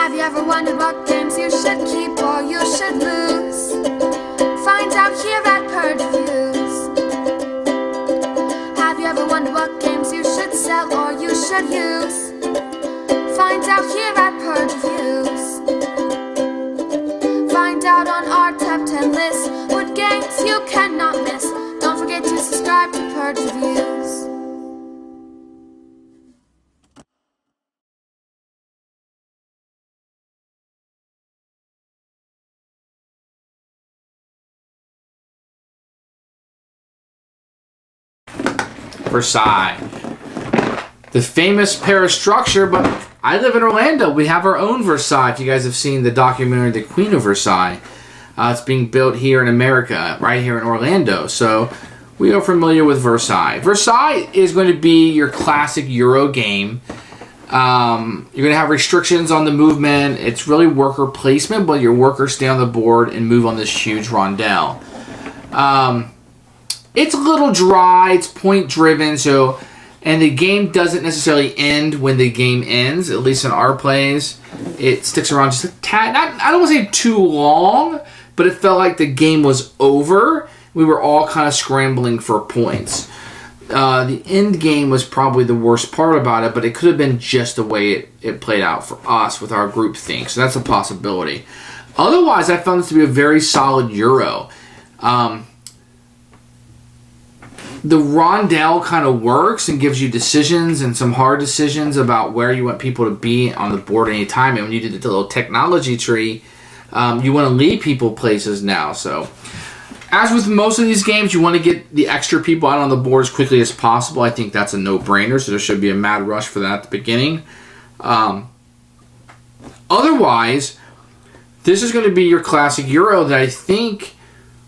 Have you ever wondered what games you should keep or you should lose? Find out here at Purge Reviews. Have you ever wondered what games you should sell or you should use? Find out here at Purge Reviews. Find out on our top 10 list what games you cannot miss. Don't forget to subscribe to Purge Reviews. Versailles. The famous Paris structure, but I live in Orlando. We have our own Versailles. If you guys have seen the documentary The Queen of Versailles, it's being built here in America, right here in Orlando. So we are familiar with Versailles. Versailles is going to be your classic Euro game. You're going to have restrictions on the movement. It's really worker placement, but your workers stay on the board and move on this huge rondelle. It's a little dry, it's point driven, and the game doesn't necessarily end when the game ends, at least in our plays. It sticks around just a tad, I don't want to say too long, but it felt like the game was over. We were all kind of scrambling for points. The end game was probably the worst part about it, but it could have been just the way it played out for us with our group think, so that's a possibility. Otherwise, I found this to be a very solid Euro. The rondelle kind of works and gives you decisions and some hard decisions about where you want people to be on the board at any time. And when you do the little technology tree, you want to lead people places now. So, as with most of these games, you want to get the extra people out on the board as quickly as possible. I think that's a no-brainer, so there should be a mad rush for that at the beginning. Otherwise, this is going to be your classic Euro that I think,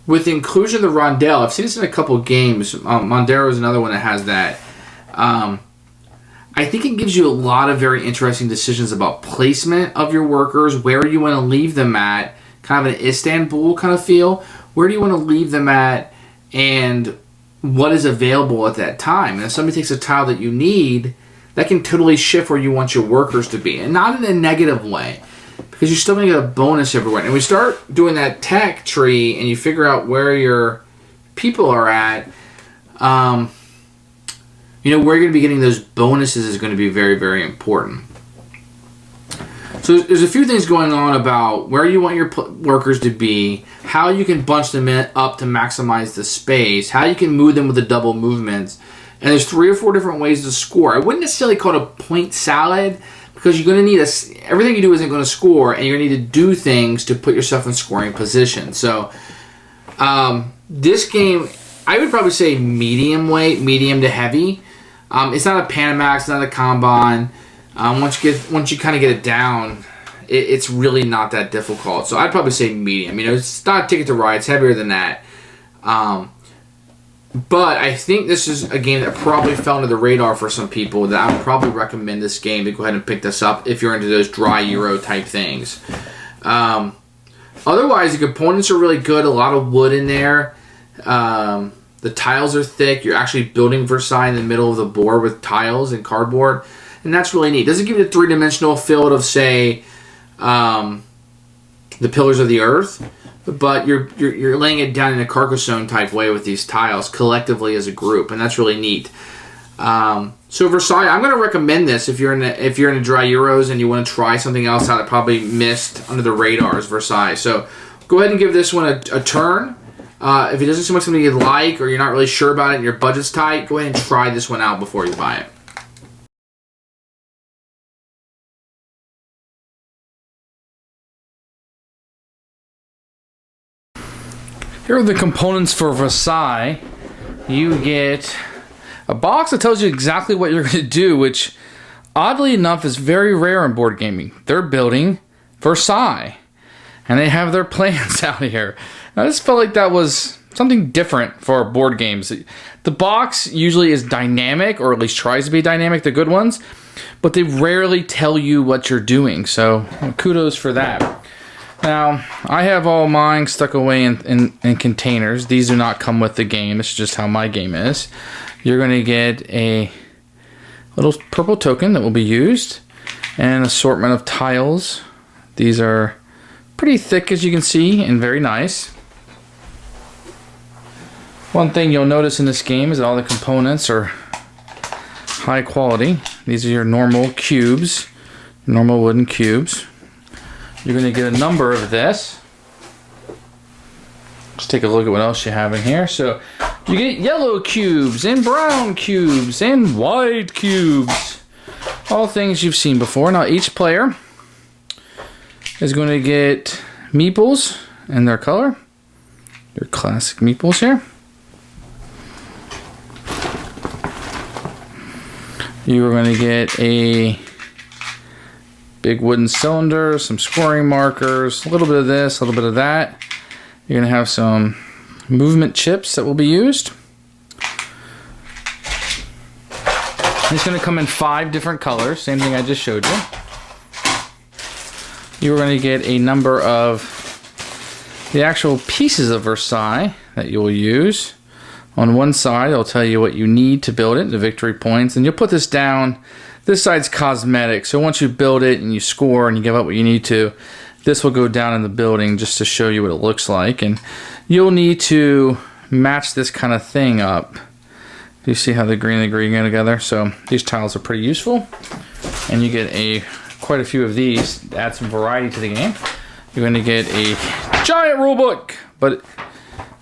with the inclusion of the rondelle, I've seen this in a couple of games. Mondero is another one that has that. I think it gives you a lot of very interesting decisions about placement of your workers, where you want to leave them at, kind of an Istanbul kind of feel. Where do you want to leave them at, and what is available at that time? And if somebody takes a tile that you need, that can totally shift where you want your workers to be, and not in a negative way, because you're still going to get a bonus everywhere. And we start doing that tech tree and you figure out where your people are at, where you're going to be getting those bonuses is going to be very, very important. So there's a few things going on about where you want your workers to be, how you can bunch them up to maximize the space, how you can move them with the double movements. And there's 3 or 4 different ways to score. I wouldn't necessarily call it a point salad, because you're going to need everything you do isn't going to score, and you're going to need to do things to put yourself in scoring position. So, this game, I would probably say medium weight, medium to heavy. It's not a Panamax, it's not a Kanban. Once you kind of get it down, it's really not that difficult. So I'd probably say medium. It's not a Ticket to Ride, it's heavier than that. But I think this is a game that probably fell under the radar for some people, that I would probably recommend this game to go ahead and pick this up if you're into those dry Euro type things. Otherwise, the components are really good. A lot of wood in there. The tiles are thick. You're actually building Versailles in the middle of the board with tiles and cardboard. And that's really neat. It doesn't give you the three-dimensional feel of, say, the Pillars of the Earth, but you're laying it down in a Carcassonne type way with these tiles collectively as a group, and that's really neat. So Versailles, I'm going to recommend this if you're into dry Euros and you want to try something else out that probably missed under the radar is Versailles. So go ahead and give this one a turn. If it doesn't seem like something you'd like, or you're not really sure about it and your budget's tight, go ahead and try this one out before you buy it. Here are the components for Versailles. You get a box that tells you exactly what you're going to do, which oddly enough is very rare in board gaming. They're building Versailles, and they have their plans out here. I just felt like that was something different for board games. The box usually is dynamic, or at least tries to be dynamic, the good ones, but they rarely tell you what you're doing, so kudos for that. Now, I have all mine stuck away in containers. These do not come with the game. This is just how my game is. You're going to get a little purple token that will be used, and an assortment of tiles These are pretty thick, as you can see, and very nice. One thing you'll notice in this game is that all the components are high quality. These are your normal cubes, normal wooden cubes. You're going to get a number of this. Let's take a look at what else you have in here. So you get yellow cubes and brown cubes and white cubes. All things you've seen before. Now each player is going to get meeples in their color. Your classic meeples here. You are going to get a big wooden cylinder, some scoring markers, a little bit of this, a little bit of that. You're going to have some movement chips that will be used. It's going to come in 5 different colors, same thing I just showed you. You're going to get a number of the actual pieces of Versailles that you will use. On one side, it'll tell you what you need to build it, the victory points, and you'll put this down. This side's cosmetic, so once you build it and you score and you give up what you need to, this will go down in the building just to show you what it looks like. And you'll need to match this kind of thing up. You see how the green and the green go together? So these tiles are pretty useful, and you get quite a few of these to add some variety to the game. You're going to get a giant rule book, but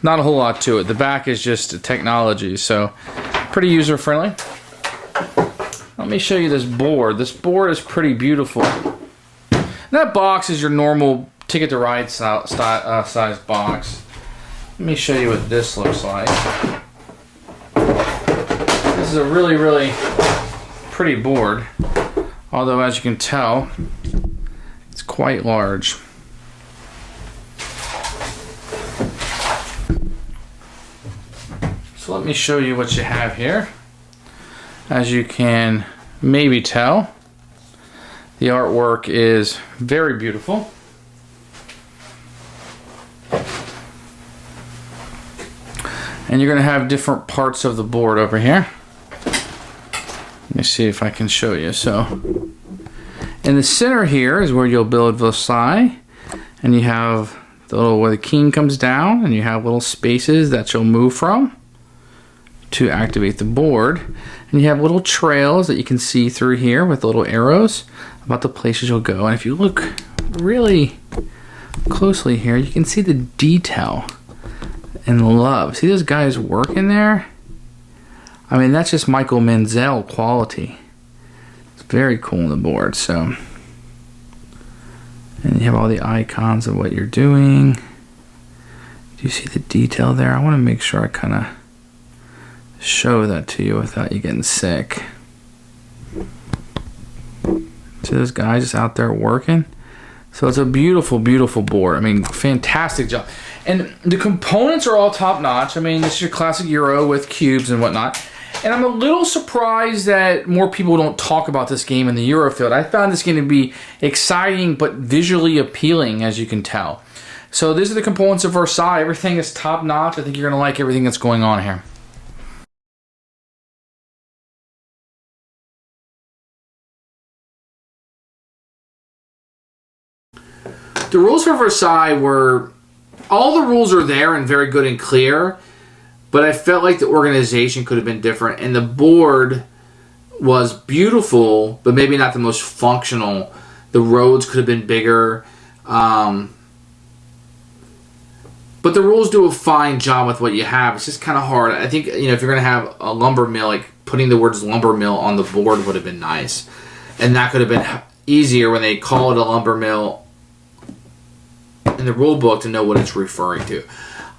not a whole lot to it. The back is just technology, so pretty user friendly. Let me show you this board. This board is pretty beautiful. That box is your normal Ticket to Ride size box. Let me show you what this looks like. This is a really, really pretty board, although as you can tell, it's quite large. So let me show you what you have here. As you can maybe tell, the artwork is very beautiful. And you're going to have different parts of the board over here. Let me see if I can show you. So, in the center here is where you'll build Versailles. And you have the little where the king comes down, and you have little spaces that you'll move from to activate the board. And you have little trails that you can see through here with little arrows about the places you'll go. And if you look really closely here, you can see the detail and love. See those guys working there? I mean, that's just Michael Menzel quality. It's very cool on the board. So, and you have all the icons of what you're doing. Do you see the detail there? I want to make sure I kind of show that to you without you getting sick. See those guys just out there working? So it's a beautiful, beautiful board. I mean, fantastic job. And the components are all top notch. I mean, this is your classic Euro with cubes and whatnot. And I'm a little surprised that more people don't talk about this game in the Euro field. I found this game to be exciting but visually appealing, as you can tell. So these are the components of Versailles. Everything is top notch. I think you're going to like everything that's going on here. The rules for Versailles were, all the rules are there and very good and clear, but I felt like the organization could have been different, and the board was beautiful, but maybe not the most functional. The roads could have been bigger, but the rules do a fine job with what you have. It's just kind of hard. I think, if you're going to have a lumber mill, like putting the words lumber mill on the board would have been nice, and that could have been easier when they call it a lumber mill in the rule book to know what it's referring to.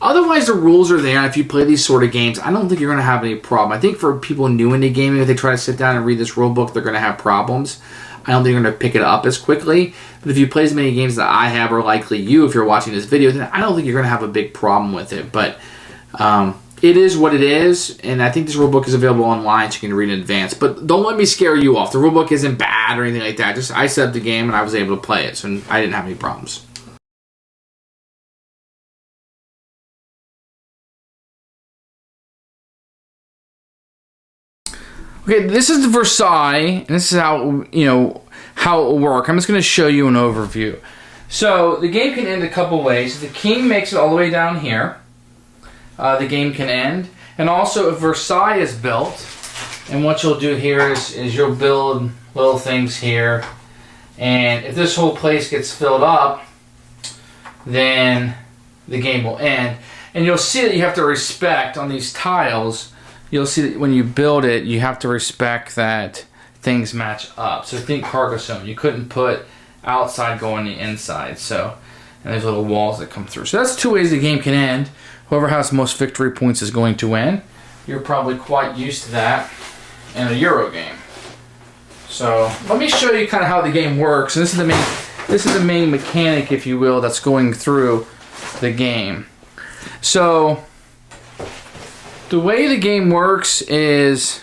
Otherwise, the rules are there, and if you play these sort of games, I don't think you're going to have any problem. I think for people new into gaming, if they try to sit down and read this rule book, they're going to have problems. I don't think you're going to pick it up as quickly. But if you play as many games that I have, or likely you, if you're watching this video, then I don't think you're going to have a big problem with it. But it is what it is, and I think this rule book is available online, so you can read in advance. But don't let me scare you off. The rule book isn't bad or anything like that. Just I set up the game, and I was able to play it, so I didn't have any problems. Okay, this is Versailles, and this is how how it will work. I'm just going to show you an overview. So the game can end a couple ways. If the king makes it all the way down here, the game can end. And also if Versailles is built, and what you'll do here is you'll build little things here. And if this whole place gets filled up, then the game will end. And you'll see that you have to respect on these tiles, you'll see that when you build it, you have to respect that things match up. So think Carcassonne. You couldn't put outside go on the inside. So, and there's little walls that come through. So that's two ways the game can end. Whoever has the most victory points is going to win. You're probably quite used to that in a Euro game. So let me show you kind of how the game works. And this is the main mechanic, if you will, that's going through the game. So the way the game works is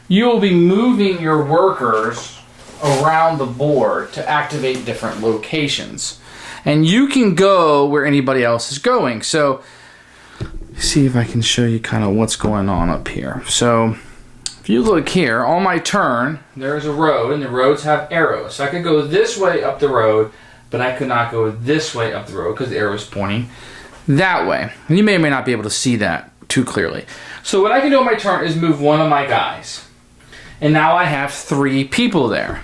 you will be moving your workers around the board to activate different locations. And you can go where anybody else is going. So see if I can show you kind of what's going on up here. So if you look here, on my turn, there's a road, and the roads have arrows. So I could go this way up the road, but I could not go this way up the road because the arrow is pointing that way. And you may or may not be able to see that too clearly. So what I can do on my turn is move one of my guys. And now I have 3 people there.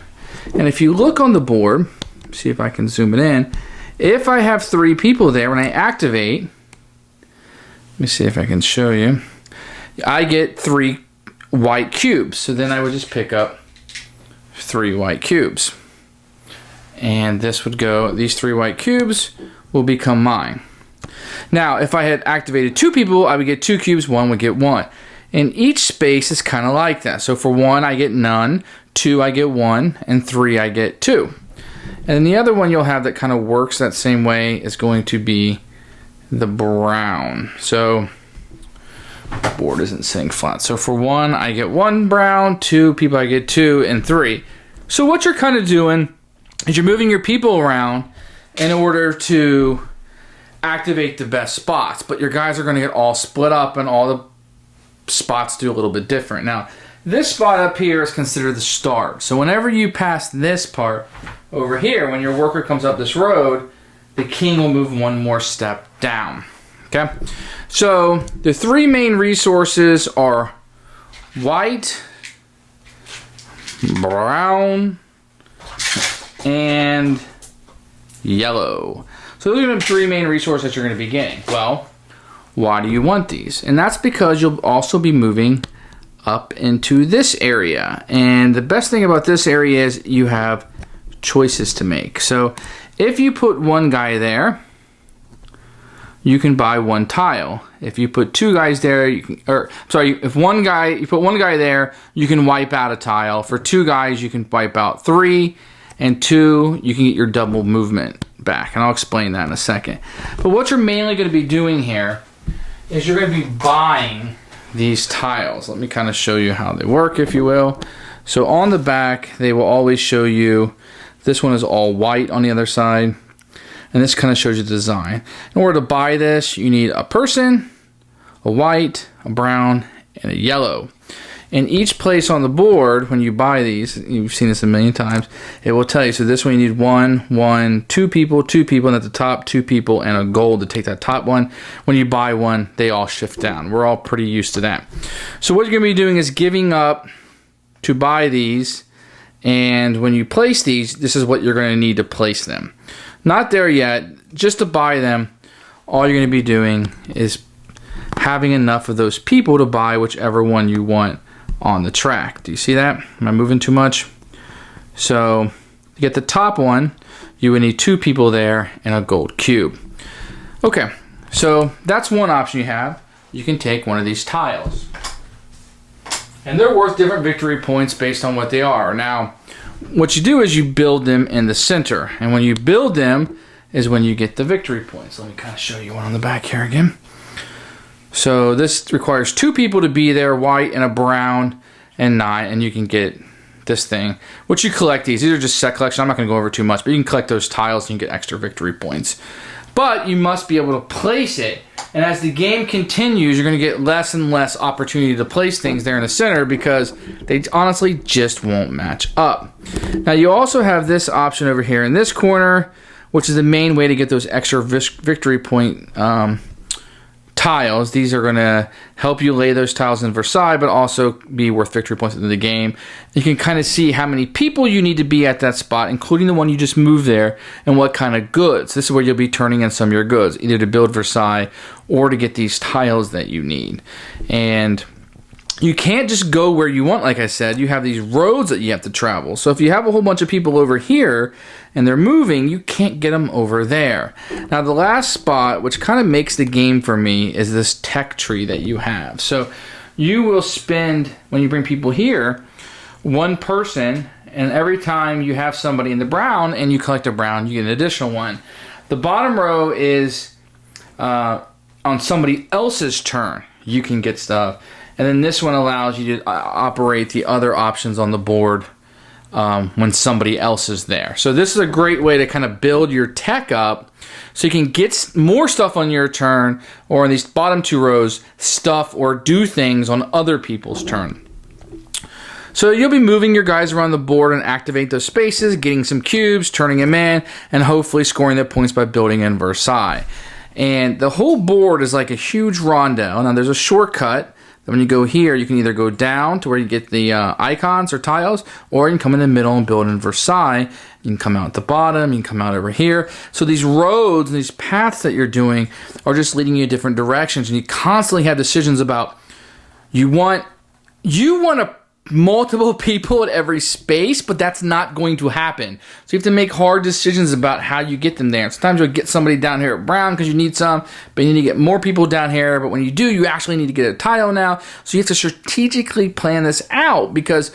And if you look on the board, see if I can zoom it in. If I have 3 people there, when I activate, let me see if I can show you, I get 3 white cubes. So then I would just pick up 3 white cubes. And this would go, these 3 white cubes will become mine. Now, if I had activated 2 people, I would get 2 cubes, 1 would get 1. And each space is kind of like that. So for 1, I get none, 2, I get 1, and 3, I get 2. And then the other one you'll have that kind of works that same way is going to be the brown. So the board isn't sitting flat. So for 1, I get 1 brown, 2 people, I get 2, and 3. So what you're kind of doing is you're moving your people around in order to activate the best spots, but your guys are going to get all split up and all the spots do a little bit different. Now, this spot up here is considered the start. So whenever you pass this part over here, when your worker comes up this road, the king will move 1 more step down. Okay? So the 3 main resources are white, brown, and yellow. So those are the 3 main resources that you're going to be getting. Well, why do you want these? And that's because you'll also be moving up into this area. And the best thing about this area is you have choices to make. So if you put 1 guy there, you can buy 1 tile. If you put 2 guys there, you can, if you put 1 guy there, you can wipe out a tile. For 2 guys, you can wipe out 3, and 2, you can get your double movement back. And I'll explain that in a second. But what you're mainly going to be doing here is you're going to be buying these tiles. Let me kind of show you how they work, if you will. So on the back, they will always show you, this one is all white on the other side. And this kind of shows you the design. In order to buy this, you need a person, a white, a brown, and a yellow. In each place on the board, when you buy these, you've seen this a million times, it will tell you, so this one you need 1, 2 people, 2 people, and at the top 2 people, and a gold to take that top one. When you buy one, they all shift down. We're all pretty used to that. So what you're going to be doing is giving up to buy these, and when you place these, this is what you're going to need to place them. Not there yet, just to buy them, all you're going to be doing is having enough of those people to buy whichever one you want on the track. Do you see that? Am I moving too much? So to get the top one, you would need 2 people there and a gold cube. Okay, so that's one option you have. You can take one of these tiles. And they're worth different victory points based on what they are. Now, what you do is you build them in the center. And when you build them is when you get the victory points. Let me kind of show you one on the back here again. So this requires 2 people to be there, white and a brown and 9, and you can get this thing. Which you collect these. These are just set collection. I'm not going to go over too much, but you can collect those tiles and you get extra victory points. But you must be able to place it. And as the game continues, you're going to get less and less opportunity to place things there in the center because they honestly just won't match up. Now you also have this option over here in this corner which is the main way to get those extra victory point tiles. These are going to help you lay those tiles in Versailles, but also be worth victory points in the game. You can kind of see how many people you need to be at that spot, including the one you just moved there, and what kind of goods. This is where you'll be turning in some of your goods, either to build Versailles or to get these tiles that you need. And you can't just go where you want, like I said. You have these roads that you have to travel. So if you have a whole bunch of people over here and they're moving, you can't get them over there. Now, the last spot, which kind of makes the game for me, is this tech tree that you have. So you will spend, when you bring people here, one person, and every time you have somebody in the brown and you collect a brown, you get an additional one. The bottom row is on somebody else's turn, you can get stuff. And then this one allows you to operate the other options on the board when somebody else is there. So this is a great way to kind of build your tech up so you can get more stuff on your turn, or in these bottom two rows, stuff or do things on other people's turn. So you'll be moving your guys around the board and activate those spaces, getting some cubes, turning them in, and hopefully scoring the points by building in Versailles. And the whole board is like a huge rondel. Now there's a shortcut. When you go here, you can either go down to where you get the icons or tiles, or you can come in the middle and build in Versailles. You can come out at the bottom, you can come out over here. So these roads and these paths that you're doing are just leading you in different directions, and you constantly have decisions about you want multiple people at every space, but that's not going to happen. So you have to make hard decisions about how you get them there. Sometimes you'll get somebody down here at brown because you need some, but you need to get more people down here. But when you do, you actually need to get a tile now. So you have to strategically plan this out, because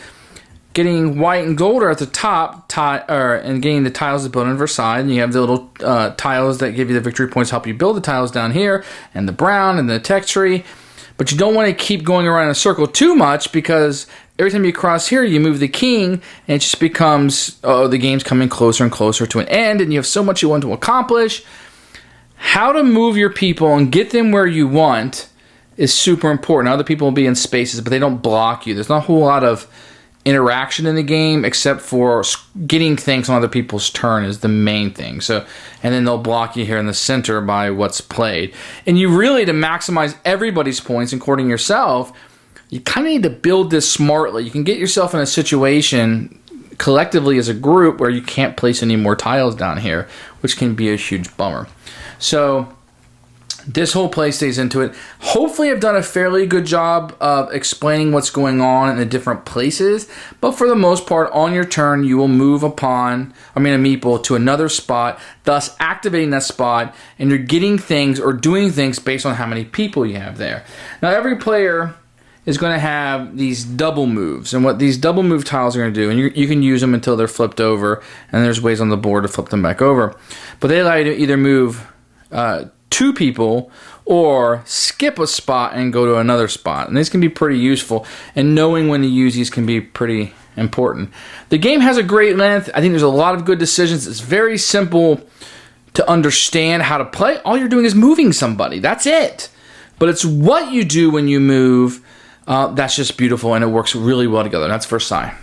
getting white and gold are at the top, and getting the tiles to build in Versailles. And you have the little tiles that give you the victory points, help you build the tiles down here, and the brown and the tech tree. But you don't want to keep going around in a circle too much, because every time you cross here, you move the king, and it just becomes, the game's coming closer and closer to an end, and you have so much you want to accomplish. How to move your people and get them where you want is super important. Other people will be in spaces, but they don't block you. There's not a whole lot of interaction in the game, except for getting things on other people's turn is the main thing. So, and then they'll block you here in the center by what's played. And you really, to maximize everybody's points, including yourself, you kind of need to build this smartly. You can get yourself in a situation collectively as a group where you can't place any more tiles down here, which can be a huge bummer. So this whole play stays into it. Hopefully I've done a fairly good job of explaining what's going on in the different places, but for the most part, on your turn, you will move a meeple to another spot, thus activating that spot, and you're getting things or doing things based on how many people you have there. Now, every player is going to have these double moves, and what these double move tiles are going to do, and you can use them until they're flipped over, and there's ways on the board to flip them back over, but they allow you to either move two people or skip a spot and go to another spot, and these can be pretty useful, and knowing when to use these can be pretty important. The game has a great length. I think there's a lot of good decisions. It's very simple to understand how to play. All you're doing is moving somebody. That's it. But it's what you do when you move that's just beautiful, and it works really well together. That's Versailles.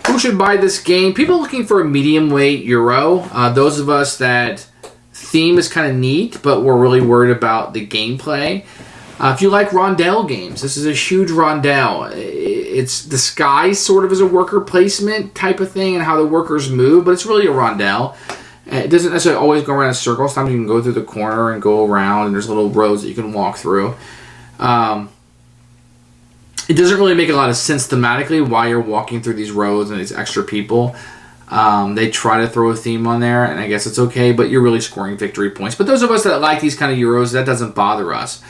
Who should buy this game? People looking for a medium weight Euro. Those of us that theme is kind of neat, but we're really worried about the gameplay. If you like rondel games, this is a huge rondel. It's disguised sort of as a worker placement type of thing and how the workers move, but it's really a rondel. It doesn't necessarily always go around a circle. Sometimes you can go through the corner and go around, and there's little roads that you can walk through. It doesn't really make a lot of sense thematically why you're walking through these roads and these extra people. They try to throw a theme on there, and I guess it's okay, but you're really scoring victory points. But those of us that like these kind of Euros, that doesn't bother us.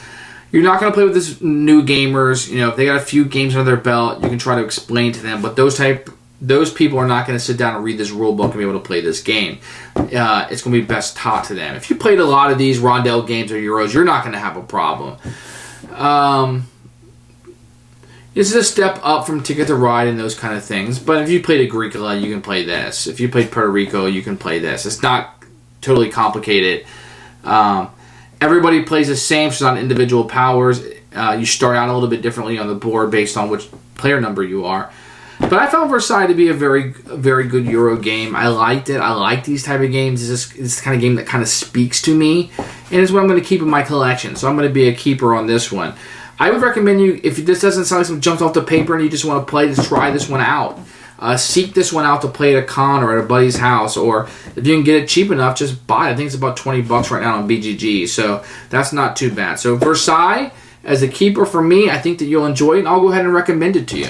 You're not going to play with this new gamers. You know, if they got a few games under their belt, you can try to explain to them. But those people are not going to sit down and read this rule book and be able to play this game. It's going to be best taught to them. If you played a lot of these rondel games or Euros, you're not going to have a problem. This is a step up from Ticket to Ride and those kind of things. But if you played Agricola, you can play this. If you played Puerto Rico, you can play this. It's not totally complicated. Everybody plays the same, so it's not individual powers. You start out a little bit differently on the board based on which player number you are. But I found Versailles to be a very good Euro game. I liked it. I like these type of games. It's the kind of game that kind of speaks to me, and it's what I'm going to keep in my collection. So I'm going to be a keeper on this one. I would recommend you, if this doesn't sound like something jumped off the paper and you just want to play, just try this one out. Seek this one out to play at a con or at a buddy's house, or if you can get it cheap enough, just buy it. I think it's about $20 right now on BGG, so that's not too bad. So Versailles, as a keeper for me, I think that you'll enjoy it, and I'll go ahead and recommend it to you.